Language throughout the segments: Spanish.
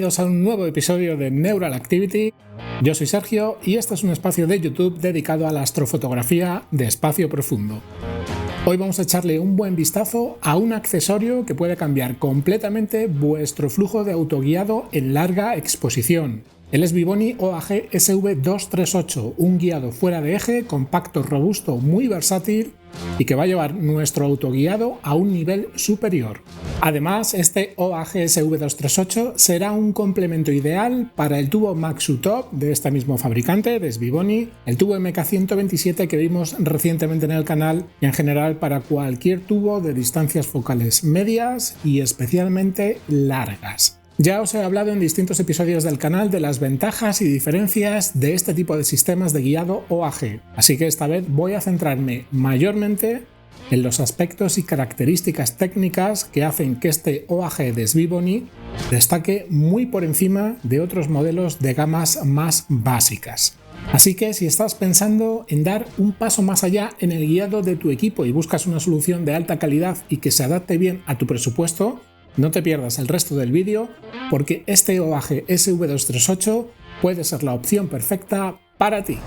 Bienvenidos a un nuevo episodio de Neural Activity. Yo soy Sergio y este es un espacio de YouTube dedicado a la astrofotografía de espacio profundo. Hoy vamos a echarle un buen vistazo a un accesorio que puede cambiar completamente vuestro flujo de autoguiado en larga exposición. El Svibony OAG SV238, un guiado fuera de eje, compacto, robusto, muy versátil y que va a llevar nuestro autoguiado a un nivel superior. Además, este OAG SV238 será un complemento ideal para el tubo Maxutop de este mismo fabricante, de Svibony, el tubo MK127 que vimos recientemente en el canal y en general para cualquier tubo de distancias focales medias y especialmente largas. Ya os he hablado en distintos episodios del canal de las ventajas y diferencias de este tipo de sistemas de guiado OAG, así que esta vez voy a centrarme mayormente en los aspectos y características técnicas que hacen que este OAG de Svibony destaque muy por encima de otros modelos de gamas más básicas. Así que si estás pensando en dar un paso más allá en el guiado de tu equipo y buscas una solución de alta calidad y que se adapte bien a tu presupuesto, no te pierdas el resto del vídeo porque este OAG SV238 puede ser la opción perfecta para ti.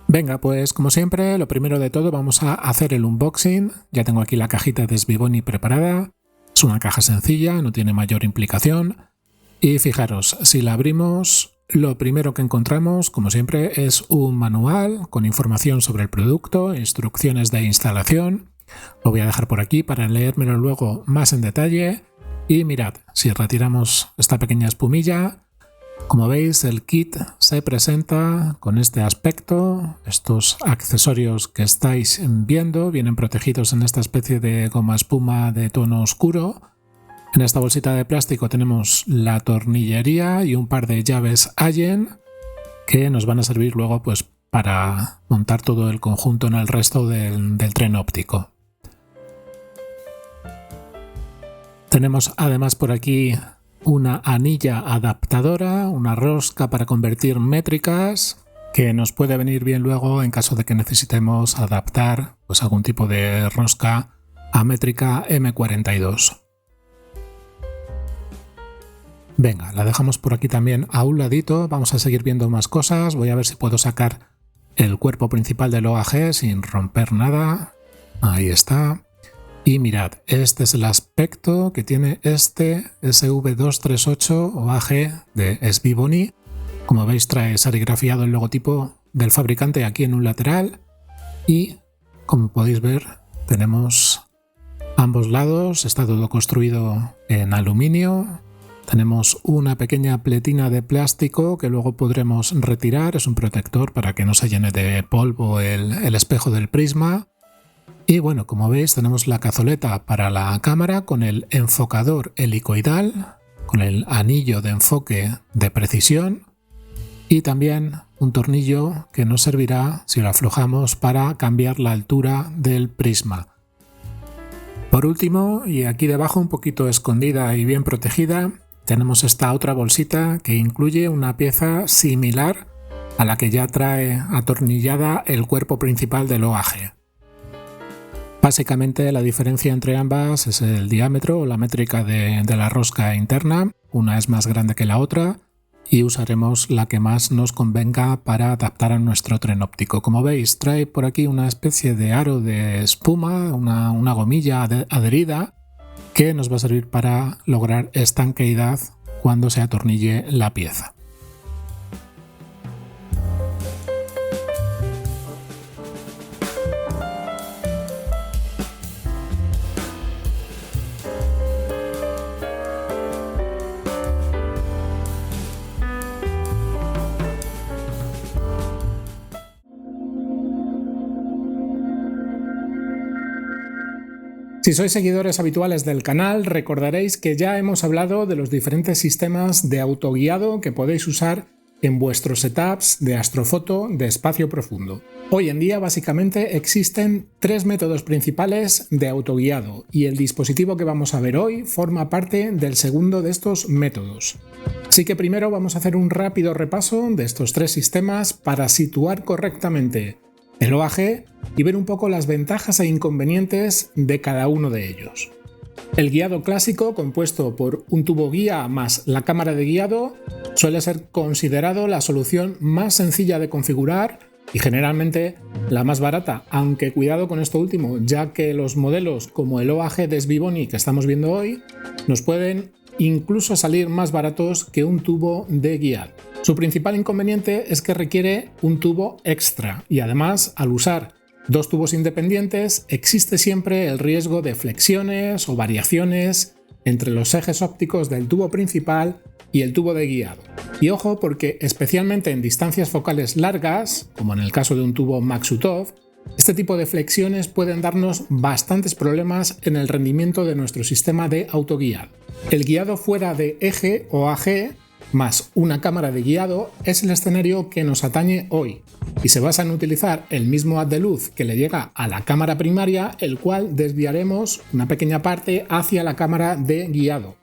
Venga, pues como siempre, lo primero de todo vamos a hacer el unboxing. Ya tengo aquí la cajita de Svibony preparada. Es una caja sencilla, no tiene mayor implicación. Y fijaros, si la abrimos, lo primero que encontramos, como siempre, es un manual con información sobre el producto, instrucciones de instalación. Lo voy a dejar por aquí para leérmelo luego más en detalle. Y mirad, si retiramos esta pequeña espumilla, como veis, el kit se presenta con este aspecto. Estos accesorios que estáis viendo vienen protegidos en esta especie de goma espuma de tono oscuro. En esta bolsita de plástico tenemos la tornillería y un par de llaves Allen que nos van a servir luego pues, para montar todo el conjunto en el resto del tren óptico. Tenemos además por aquí una anilla adaptadora, una rosca para convertir métricas, que nos puede venir bien luego en caso de que necesitemos adaptar pues, algún tipo de rosca a métrica M42. Venga, la dejamos por aquí también a un ladito, vamos a seguir viendo más cosas, voy a ver si puedo sacar el cuerpo principal del OAG sin romper nada. Ahí está. Y mirad, este es el aspecto que tiene este SV238 OAG de Svibony. Como veis, trae serigrafiado el logotipo del fabricante aquí en un lateral y, como podéis ver, tenemos ambos lados, está todo construido en aluminio. Tenemos una pequeña pletina de plástico que luego podremos retirar, es un protector para que no se llene de polvo el espejo del prisma. Y bueno, como veis tenemos la cazoleta para la cámara con el enfocador helicoidal, con el anillo de enfoque de precisión y también un tornillo que nos servirá, si lo aflojamos, para cambiar la altura del prisma. Por último, y aquí debajo un poquito escondida y bien protegida, tenemos esta otra bolsita que incluye una pieza similar a la que ya trae atornillada el cuerpo principal del OAG. Básicamente la diferencia entre ambas es el diámetro o la métrica de la rosca interna. Una es más grande que la otra y usaremos la que más nos convenga para adaptar a nuestro tren óptico. Como veis, trae por aquí una especie de aro de espuma, una gomilla adherida que nos va a servir para lograr estanqueidad cuando se atornille la pieza. Si sois seguidores habituales del canal, recordaréis que ya hemos hablado de los diferentes sistemas de autoguiado que podéis usar en vuestros setups de astrofoto de espacio profundo. Hoy en día básicamente existen tres métodos principales de autoguiado y el dispositivo que vamos a ver hoy forma parte del segundo de estos métodos. Así que primero vamos a hacer un rápido repaso de estos tres sistemas para situar correctamente el OAG y ver un poco las ventajas e inconvenientes de cada uno de ellos. El guiado clásico, compuesto por un tubo guía más la cámara de guiado, suele ser considerado la solución más sencilla de configurar y generalmente la más barata, aunque cuidado con esto último, ya que los modelos como el OAG de Svibony que estamos viendo hoy nos pueden incluso salir más baratos que un tubo de guiado. Su principal inconveniente es que requiere un tubo extra y además, al usar dos tubos independientes, existe siempre el riesgo de flexiones o variaciones entre los ejes ópticos del tubo principal y el tubo de guiado. Y ojo, porque especialmente en distancias focales largas, como en el caso de un tubo Maksutov, este tipo de flexiones pueden darnos bastantes problemas en el rendimiento de nuestro sistema de autoguiado. El guiado fuera de eje o AG más una cámara de guiado es el escenario que nos atañe hoy y se basa en utilizar el mismo haz de luz que le llega a la cámara primaria, el cual desviaremos una pequeña parte hacia la cámara de guiado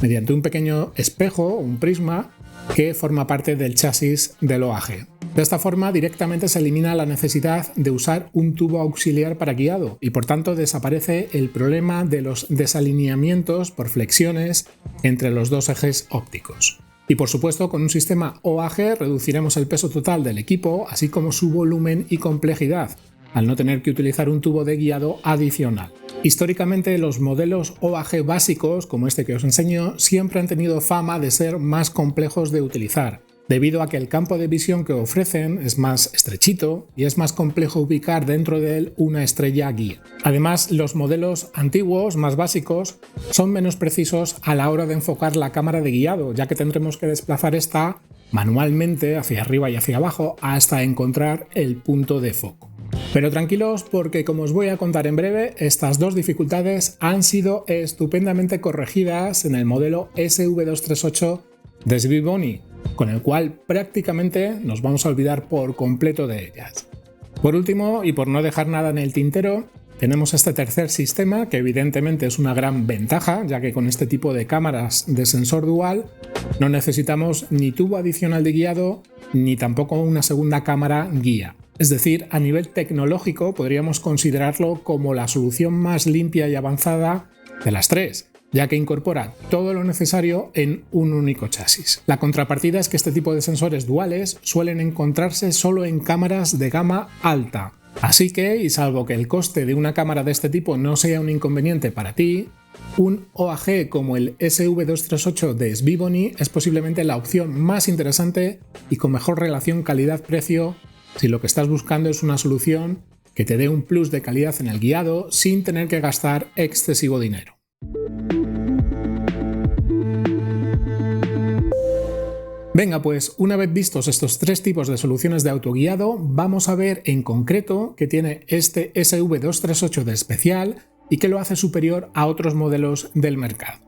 mediante un pequeño espejo o un prisma que forma parte del chasis del OAG. De esta forma directamente se elimina la necesidad de usar un tubo auxiliar para guiado y por tanto desaparece el problema de los desalineamientos por flexiones entre los dos ejes ópticos. Y por supuesto, con un sistema OAG reduciremos el peso total del equipo, así como su volumen y complejidad, al no tener que utilizar un tubo de guiado adicional. Históricamente, los modelos OAG básicos, como este que os enseño, siempre han tenido fama de ser más complejos de utilizar, debido a que el campo de visión que ofrecen es más estrechito y es más complejo ubicar dentro de él una estrella guía. Además, los modelos antiguos, más básicos, son menos precisos a la hora de enfocar la cámara de guiado, ya que tendremos que desplazar esta manualmente hacia arriba y hacia abajo hasta encontrar el punto de foco. Pero tranquilos, porque como os voy a contar en breve, estas dos dificultades han sido estupendamente corregidas en el modelo SV238 de Svibony, con el cual prácticamente nos vamos a olvidar por completo de ellas. Por último, y por no dejar nada en el tintero, tenemos este tercer sistema que evidentemente es una gran ventaja, ya que con este tipo de cámaras de sensor dual no necesitamos ni tubo adicional de guiado ni tampoco una segunda cámara guía. Es decir, a nivel tecnológico podríamos considerarlo como la solución más limpia y avanzada de las tres, ya que incorpora todo lo necesario en un único chasis. La contrapartida es que este tipo de sensores duales suelen encontrarse solo en cámaras de gama alta. Así que, y salvo que el coste de una cámara de este tipo no sea un inconveniente para ti, un OAG como el SV238 de Svibony es posiblemente la opción más interesante y con mejor relación calidad-precio si lo que estás buscando es una solución que te dé un plus de calidad en el guiado sin tener que gastar excesivo dinero. Venga, pues una vez vistos estos tres tipos de soluciones de autoguiado, vamos a ver en concreto qué tiene este SV238 de especial y qué lo hace superior a otros modelos del mercado.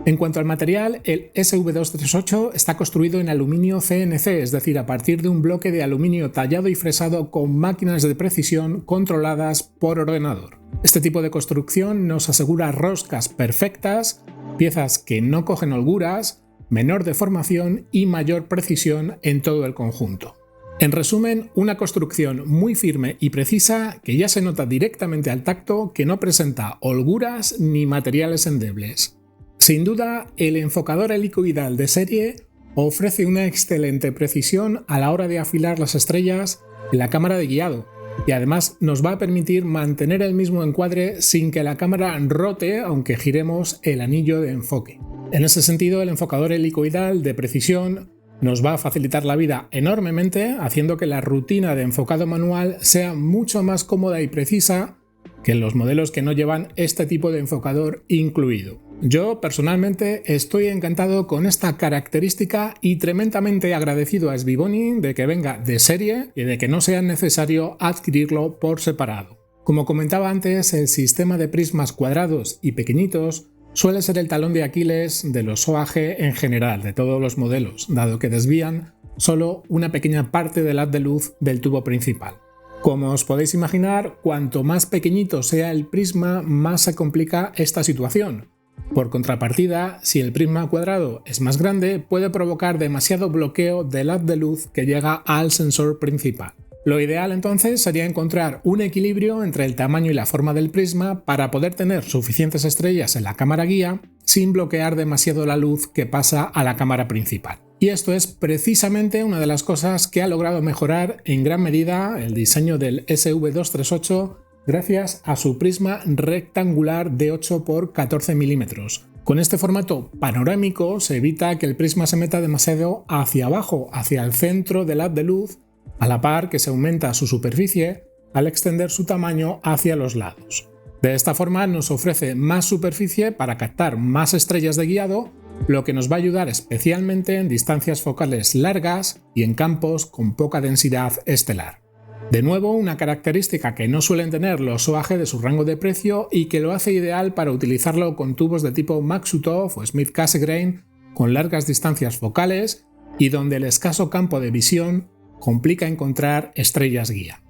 En cuanto al material, el SV238 está construido en aluminio CNC, es decir, a partir de un bloque de aluminio tallado y fresado con máquinas de precisión controladas por ordenador. Este tipo de construcción nos asegura roscas perfectas, piezas que no cogen holguras, menor deformación y mayor precisión en todo el conjunto. En resumen, una construcción muy firme y precisa que ya se nota directamente al tacto que no presenta holguras ni materiales endebles. Sin duda, el enfocador helicoidal de serie ofrece una excelente precisión a la hora de afilar las estrellas en la cámara de guiado y además nos va a permitir mantener el mismo encuadre sin que la cámara rote aunque giremos el anillo de enfoque. En ese sentido, el enfocador helicoidal de precisión nos va a facilitar la vida enormemente, haciendo que la rutina de enfocado manual sea mucho más cómoda y precisa que en los modelos que no llevan este tipo de enfocador incluido. Yo personalmente estoy encantado con esta característica y tremendamente agradecido a Svibony de que venga de serie y de que no sea necesario adquirirlo por separado. Como comentaba antes, el sistema de prismas cuadrados y pequeñitos suele ser el talón de Aquiles de los OAG en general, de todos los modelos, dado que desvían solo una pequeña parte del haz de luz del tubo principal. Como os podéis imaginar, cuanto más pequeñito sea el prisma, más se complica esta situación. Por contrapartida, si el prisma cuadrado es más grande, puede provocar demasiado bloqueo del haz de luz que llega al sensor principal. Lo ideal entonces sería encontrar un equilibrio entre el tamaño y la forma del prisma para poder tener suficientes estrellas en la cámara guía sin bloquear demasiado la luz que pasa a la cámara principal. Y esto es precisamente una de las cosas que ha logrado mejorar en gran medida el diseño del SV238 gracias a su prisma rectangular de 8 x 14 milímetros. Con este formato panorámico se evita que el prisma se meta demasiado hacia abajo, hacia el centro del haz de luz, a la par que se aumenta su superficie al extender su tamaño hacia los lados. De esta forma nos ofrece más superficie para captar más estrellas de guiado, lo que nos va a ayudar especialmente en distancias focales largas y en campos con poca densidad estelar. De nuevo, una característica que no suelen tener los OAG de su rango de precio y que lo hace ideal para utilizarlo con tubos de tipo Maksutov o Smith-Cassegrain con largas distancias focales y donde el escaso campo de visión complica encontrar estrellas guía.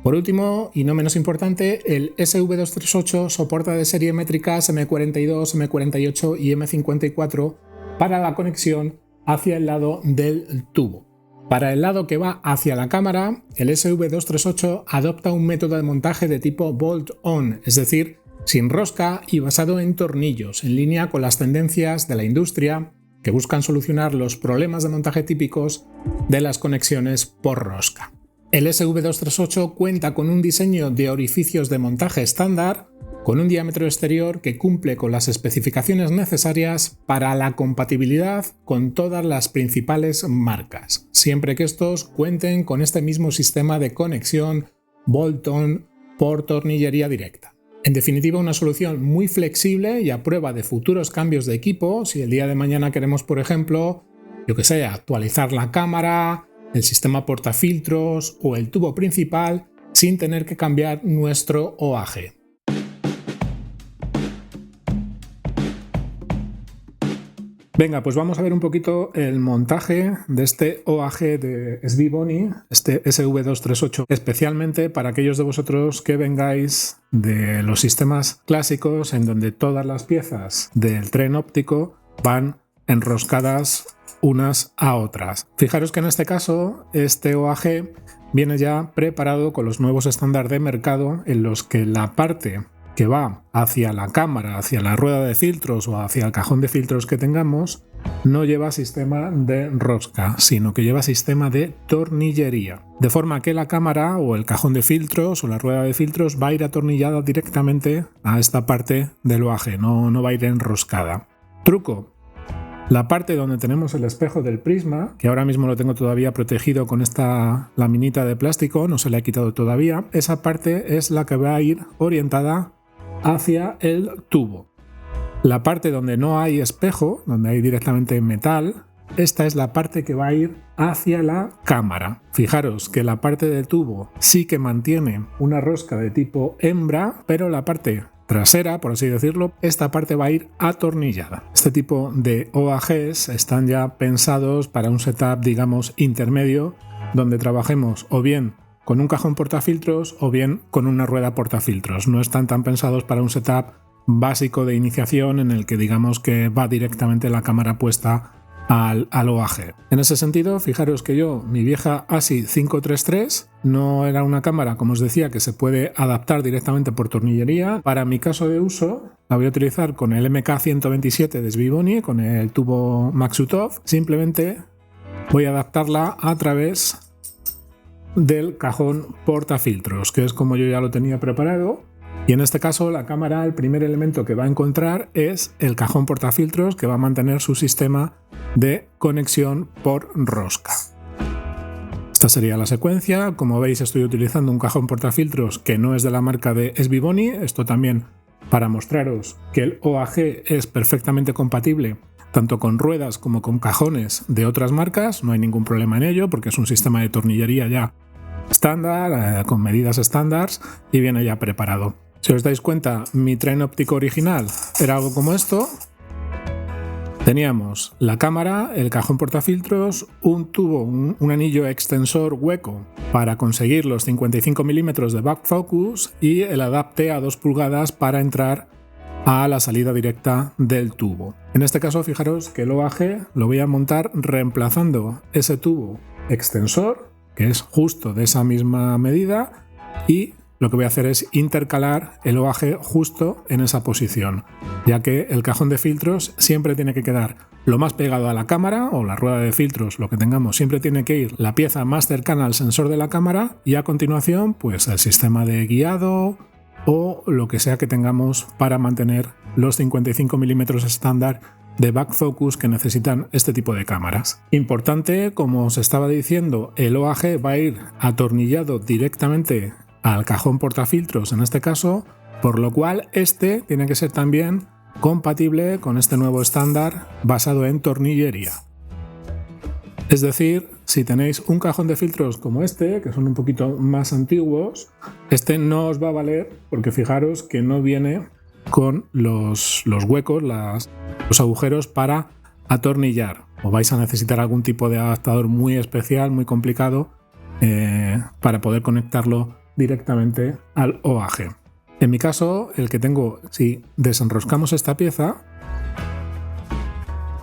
Por último, y no menos importante, el SV238 soporta de serie métricas M42, M48 y M54 para la conexión hacia el lado del tubo. Para el lado que va hacia la cámara, el SV238 adopta un método de montaje de tipo bolt-on, es decir, sin rosca y basado en tornillos, en línea con las tendencias de la industria que buscan solucionar los problemas de montaje típicos de las conexiones por rosca. El SV238 cuenta con un diseño de orificios de montaje estándar, con un diámetro exterior que cumple con las especificaciones necesarias para la compatibilidad con todas las principales marcas, siempre que estos cuenten con este mismo sistema de conexión bolt-on por tornillería directa. En definitiva, una solución muy flexible y a prueba de futuros cambios de equipo, si el día de mañana queremos, por ejemplo, actualizar la cámara, el sistema portafiltros o el tubo principal sin tener que cambiar nuestro OAG. Venga, pues vamos a ver un poquito el montaje de este OAG de SVBONY, este SV238, especialmente para aquellos de vosotros que vengáis de los sistemas clásicos en donde todas las piezas del tren óptico van enroscadas unas a otras. Fijaros que en este caso este OAG viene ya preparado con los nuevos estándares de mercado en los que la parte que va hacia la cámara, hacia la rueda de filtros o hacia el cajón de filtros que tengamos, no lleva sistema de rosca, sino que lleva sistema de tornillería. De forma que la cámara o el cajón de filtros o la rueda de filtros va a ir atornillada directamente a esta parte del OAG, no va a ir enroscada. Truco: la parte donde tenemos el espejo del prisma, que ahora mismo lo tengo todavía protegido con esta laminita de plástico, no se le ha quitado todavía, esa parte es la que va a ir orientada hacia el tubo. La parte donde no hay espejo, donde hay directamente metal, esta es la parte que va a ir hacia la cámara. Fijaros que la parte del tubo sí que mantiene una rosca de tipo hembra, pero la parte trasera, por así decirlo, esta parte va a ir atornillada. Este tipo de OAGs están ya pensados para un setup, digamos, intermedio, donde trabajemos o bien con un cajón portafiltros o bien con una rueda portafiltros. No están tan pensados para un setup básico de iniciación en el que digamos que va directamente la cámara puesta al OAG. En ese sentido, fijaros que mi vieja ASI 533 no era una cámara, como os decía, que se puede adaptar directamente por tornillería. Para mi caso de uso, la voy a utilizar con el MK127 de SVBONY, con el tubo Maksutov. Simplemente voy a adaptarla a través del cajón portafiltros, que es como yo ya lo tenía preparado. Y en este caso la cámara, el primer elemento que va a encontrar es el cajón portafiltros, que va a mantener su sistema de conexión por rosca. Esta sería la secuencia. Como veis, estoy utilizando un cajón portafiltros que no es de la marca de SVBONY. Esto también para mostraros que el OAG es perfectamente compatible tanto con ruedas como con cajones de otras marcas. No hay ningún problema en ello porque es un sistema de tornillería ya estándar, con medidas estándar y viene ya preparado. Si os dais cuenta, mi tren óptico original era algo como esto. Teníamos la cámara, el cajón portafiltros, un tubo, un anillo extensor hueco para conseguir los 55 milímetros de back focus y el adapte a 2 pulgadas para entrar a la salida directa del tubo. En este caso, fijaros que el OAG lo voy a montar reemplazando ese tubo extensor, que es justo de esa misma medida, y lo que voy a hacer es intercalar el OAG justo en esa posición, ya que el cajón de filtros siempre tiene que quedar lo más pegado a la cámara, o la rueda de filtros, lo que tengamos, siempre tiene que ir la pieza más cercana al sensor de la cámara y a continuación pues el sistema de guiado o lo que sea que tengamos para mantener los 55 milímetros estándar de back focus que necesitan este tipo de cámaras. Importante, como os estaba diciendo, el OAG va a ir atornillado directamente al cajón portafiltros en este caso, por lo cual este tiene que ser también compatible con este nuevo estándar basado en tornillería. Es decir, si tenéis un cajón de filtros como este, que son un poquito más antiguos, este no os va a valer porque fijaros que no viene con los huecos, los agujeros para atornillar, o vais a necesitar algún tipo de adaptador muy especial, muy complicado, para poder conectarlo directamente al OAG. En mi caso, el que tengo, si desenroscamos esta pieza,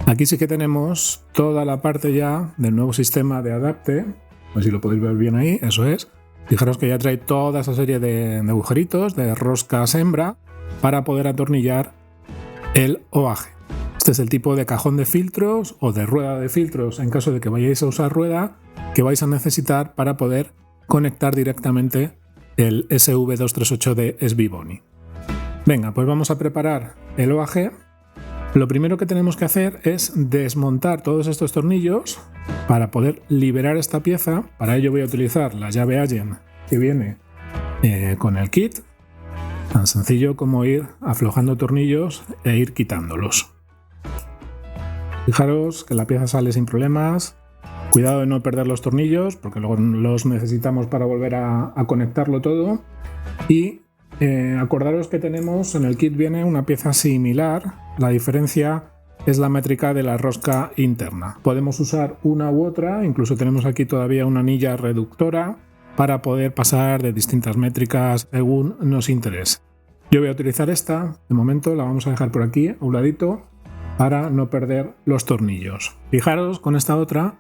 aquí sí que tenemos toda la parte ya del nuevo sistema de adapte, a ver si lo podéis ver bien ahí, eso es. Fijaros que ya trae toda esa serie de agujeritos, de roscas hembra, para poder atornillar el OAG. Este es el tipo de cajón de filtros o de rueda de filtros, en caso de que vayáis a usar rueda, que vais a necesitar para poder conectar directamente el SV238 de SVBONY. Venga, pues vamos a preparar el OAG. Lo primero que tenemos que hacer es desmontar todos estos tornillos para poder liberar esta pieza. Para ello voy a utilizar la llave Allen que viene con el kit. Tan sencillo como ir aflojando tornillos e ir quitándolos. Fijaros que la pieza sale sin problemas. Cuidado de no perder los tornillos porque luego los necesitamos para volver a conectarlo todo. Y acordaros que tenemos en el kit viene una pieza similar. La diferencia es la métrica de la rosca interna. Podemos usar una u otra, incluso tenemos aquí todavía una anilla reductora para poder pasar de distintas métricas según nos interese. Yo voy a utilizar esta, de momento la vamos a dejar por aquí a un ladito para no perder los tornillos. Fijaros con esta otra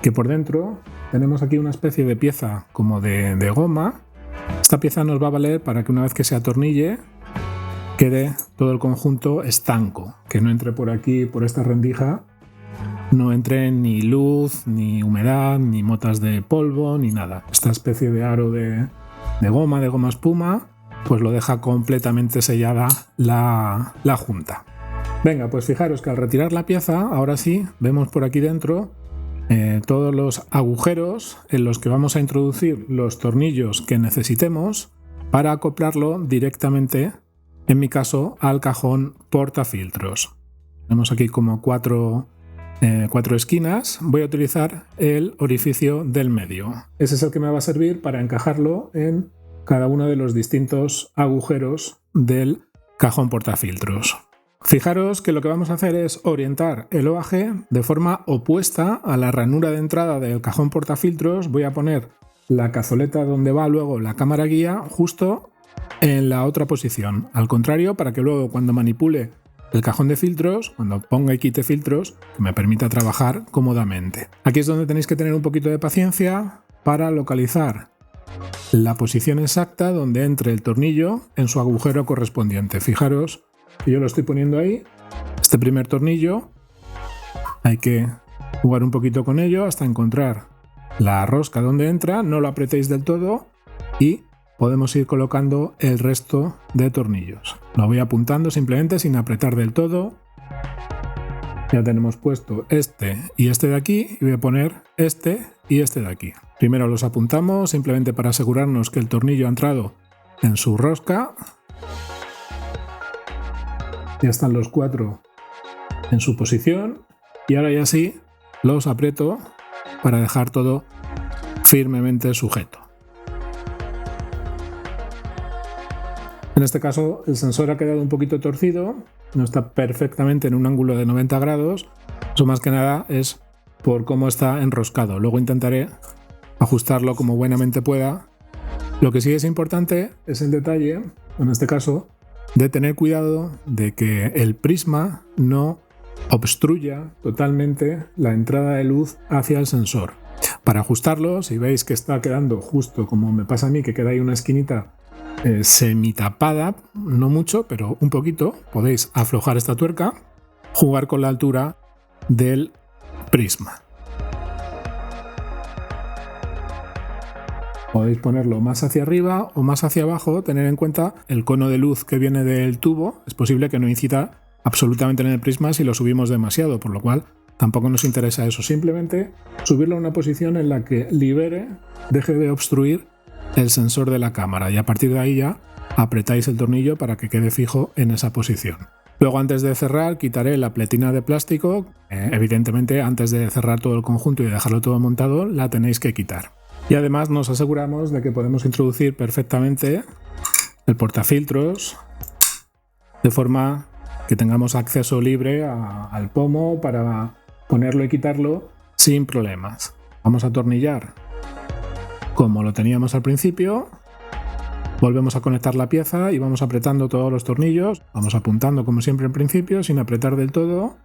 que por dentro tenemos aquí una especie de pieza como de goma. Esta pieza nos va a valer para que una vez que se atornille quede todo el conjunto estanco, que no entre por aquí, por esta rendija, no entre ni luz, ni humedad, ni motas de polvo, ni nada. Esta especie de aro de goma espuma, pues lo deja completamente sellada la junta. Venga, pues fijaros que al retirar la pieza, ahora sí, vemos por aquí dentro todos los agujeros en los que vamos a introducir los tornillos que necesitemos para acoplarlo directamente, en mi caso, al cajón portafiltros. Tenemos aquí como cuatro esquinas. Voy a utilizar el orificio del medio. Ese es el que me va a servir para encajarlo en cada uno de los distintos agujeros del cajón portafiltros. Fijaros que lo que vamos a hacer es orientar el OAG de forma opuesta a la ranura de entrada del cajón portafiltros. Voy a poner la cazoleta donde va luego la cámara guía justo en la otra posición. Al contrario, para que luego cuando manipule el cajón de filtros, cuando ponga y quite filtros, que me permita trabajar cómodamente. Aquí es donde tenéis que tener un poquito de paciencia para localizar la posición exacta donde entre el tornillo en su agujero correspondiente. Fijaros que yo lo estoy poniendo ahí, este primer tornillo, hay que jugar un poquito con ello hasta encontrar la rosca donde entra, no lo apretéis del todo y podemos ir colocando el resto de tornillos. Lo voy apuntando simplemente sin apretar del todo. Ya tenemos puesto este y este de aquí y voy a poner este y este de aquí. Primero los apuntamos simplemente para asegurarnos que el tornillo ha entrado en su rosca. Ya están los 4 en su posición y ahora ya sí los aprieto para dejar todo firmemente sujeto. En este caso el sensor ha quedado un poquito torcido, no está perfectamente en un ángulo de 90 grados, eso más que nada es por cómo está enroscado. Luego intentaré ajustarlo como buenamente pueda. Lo que sí es importante es el detalle, en este caso, de tener cuidado de que el prisma no obstruya totalmente la entrada de luz hacia el sensor. Para ajustarlo, si veis que está quedando justo como me pasa a mí, que queda ahí una esquinita semitapada, no mucho, pero un poquito, podéis aflojar esta tuerca, jugar con la altura del prisma. Podéis ponerlo más hacia arriba o más hacia abajo, tener en cuenta el cono de luz que viene del tubo. Es posible que no incida absolutamente en el prisma si lo subimos demasiado, por lo cual tampoco nos interesa eso. Simplemente subirlo a una posición en la que deje de obstruir el sensor de la cámara, y a partir de ahí ya apretáis el tornillo para que quede fijo en esa posición. Luego, antes de cerrar, quitaré la pletina de plástico. Evidentemente, antes de cerrar todo el conjunto y dejarlo todo montado, la tenéis que quitar. Y además nos aseguramos de que podemos introducir perfectamente el portafiltros de forma que tengamos acceso libre al pomo para ponerlo y quitarlo sin problemas. Vamos a atornillar como lo teníamos al principio. Volvemos a conectar la pieza y vamos apretando todos los tornillos. Vamos apuntando como siempre en principio, sin apretar del todo.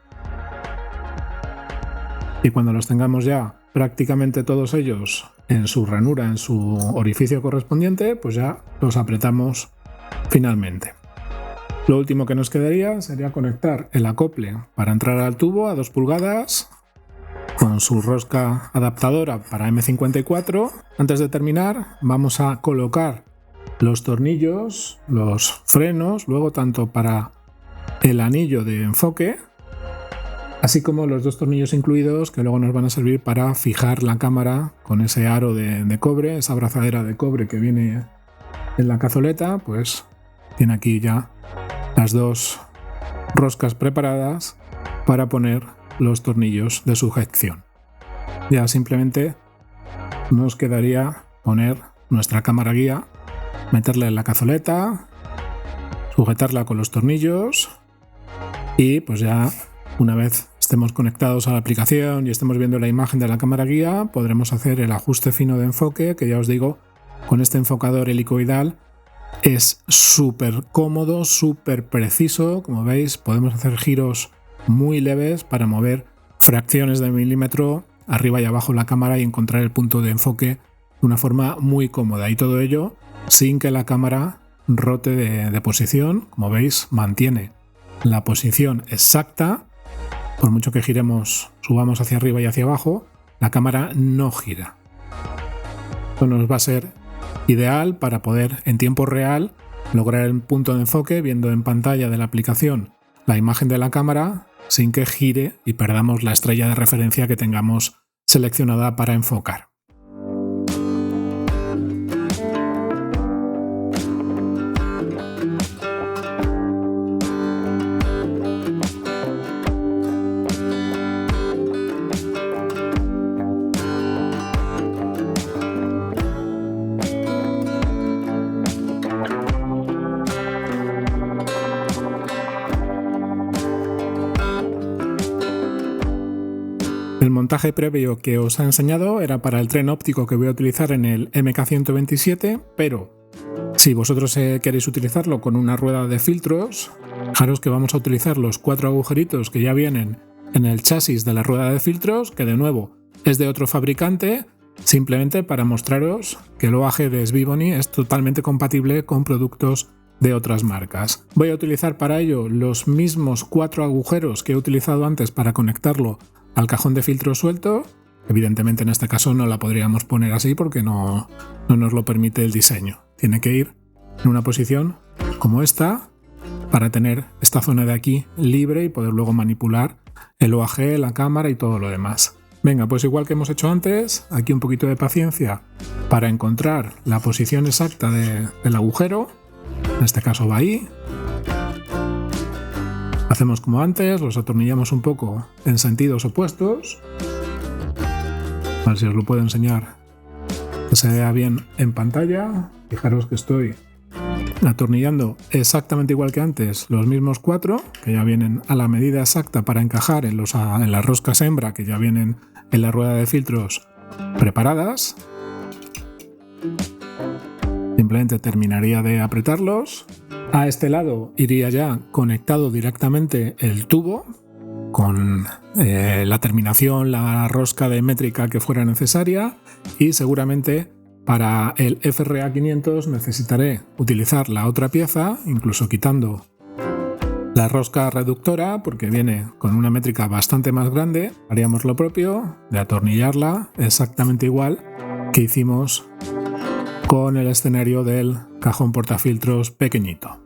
Y cuando los tengamos ya prácticamente todos ellos en su ranura, en su orificio correspondiente, pues ya los apretamos finalmente. Lo último que nos quedaría sería conectar el acople para entrar al tubo a 2 pulgadas con su rosca adaptadora para M54. Antes de terminar, vamos a colocar los tornillos, los frenos, luego tanto para el anillo de enfoque, así como los 2 tornillos incluidos que luego nos van a servir para fijar la cámara con ese aro de cobre, esa abrazadera de cobre que viene en la cazoleta. Pues tiene aquí ya las 2 roscas preparadas para poner los tornillos de sujeción. Ya simplemente nos quedaría poner nuestra cámara guía, meterla en la cazoleta, sujetarla con los tornillos y pues ya una vez estemos conectados a la aplicación y estemos viendo la imagen de la cámara guía, podremos hacer el ajuste fino de enfoque, que ya os digo, con este enfocador helicoidal es súper cómodo, súper preciso. Como veis, podemos hacer giros muy leves para mover fracciones de milímetro arriba y abajo la cámara y encontrar el punto de enfoque de una forma muy cómoda, y todo ello sin que la cámara rote de posición. Como veis, mantiene la posición exacta. Por mucho que giremos, subamos hacia arriba y hacia abajo, la cámara no gira. Esto nos va a ser ideal para poder en tiempo real lograr el punto de enfoque viendo en pantalla de la aplicación la imagen de la cámara sin que gire y perdamos la estrella de referencia que tengamos seleccionada para enfocar. El montaje previo que os he enseñado era para el tren óptico que voy a utilizar en el MK127, pero si vosotros queréis utilizarlo con una rueda de filtros, fijaros que vamos a utilizar los 4 agujeritos que ya vienen en el chasis de la rueda de filtros, que de nuevo es de otro fabricante, simplemente para mostraros que el OAG de Svibony es totalmente compatible con productos de otras marcas. Voy a utilizar para ello los mismos 4 agujeros que he utilizado antes para conectarlo al cajón de filtro suelto. Evidentemente en este caso no la podríamos poner así porque no nos lo permite el diseño. Tiene que ir en una posición como esta para tener esta zona de aquí libre y poder luego manipular el OAG, la cámara y todo lo demás. Venga, pues igual que hemos hecho antes, aquí un poquito de paciencia para encontrar la posición exacta del agujero. En este caso va ahí. Hacemos como antes, los atornillamos un poco en sentidos opuestos. A ver si os lo puedo enseñar que se vea bien en pantalla. Fijaros que estoy atornillando exactamente igual que antes los mismos 4, que ya vienen a la medida exacta para encajar en las roscas hembra que ya vienen en la rueda de filtros preparadas. Simplemente terminaría de apretarlos. A este lado iría ya conectado directamente el tubo con la terminación, la rosca de métrica que fuera necesaria, y seguramente para el FRA 500 necesitaré utilizar la otra pieza, incluso quitando la rosca reductora, porque viene con una métrica bastante más grande. Haríamos lo propio de atornillarla exactamente igual que hicimos con el escenario del cajón portafiltros pequeñito.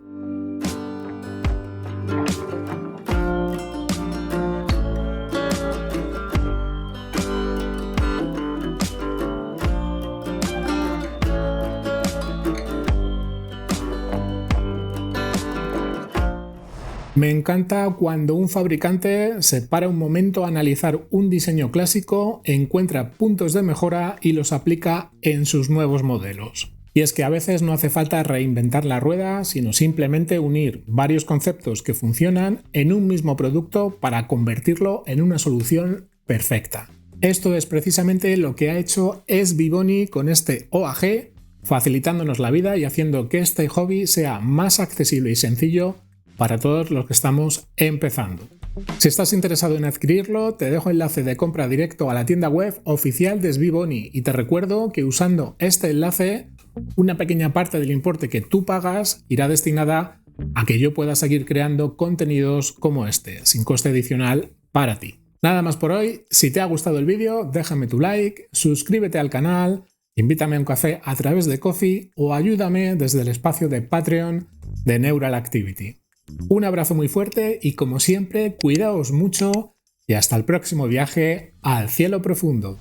Me encanta cuando un fabricante se para un momento a analizar un diseño clásico, encuentra puntos de mejora y los aplica en sus nuevos modelos. Y es que a veces no hace falta reinventar la rueda, sino simplemente unir varios conceptos que funcionan en un mismo producto para convertirlo en una solución perfecta. Esto es precisamente lo que ha hecho SVBONY con este OAG, facilitándonos la vida y haciendo que este hobby sea más accesible y sencillo para todos los que estamos empezando. Si estás interesado en adquirirlo, te dejo enlace de compra directo a la tienda web oficial de SVBONY y te recuerdo que usando este enlace, una pequeña parte del importe que tú pagas irá destinada a que yo pueda seguir creando contenidos como este, sin coste adicional para ti. Nada más por hoy. Si te ha gustado el vídeo, déjame tu like, suscríbete al canal, invítame a un café a través de Ko-fi o ayúdame desde el espacio de Patreon de Neural Activity. Un abrazo muy fuerte y, como siempre, cuidaos mucho y hasta el próximo viaje al cielo profundo.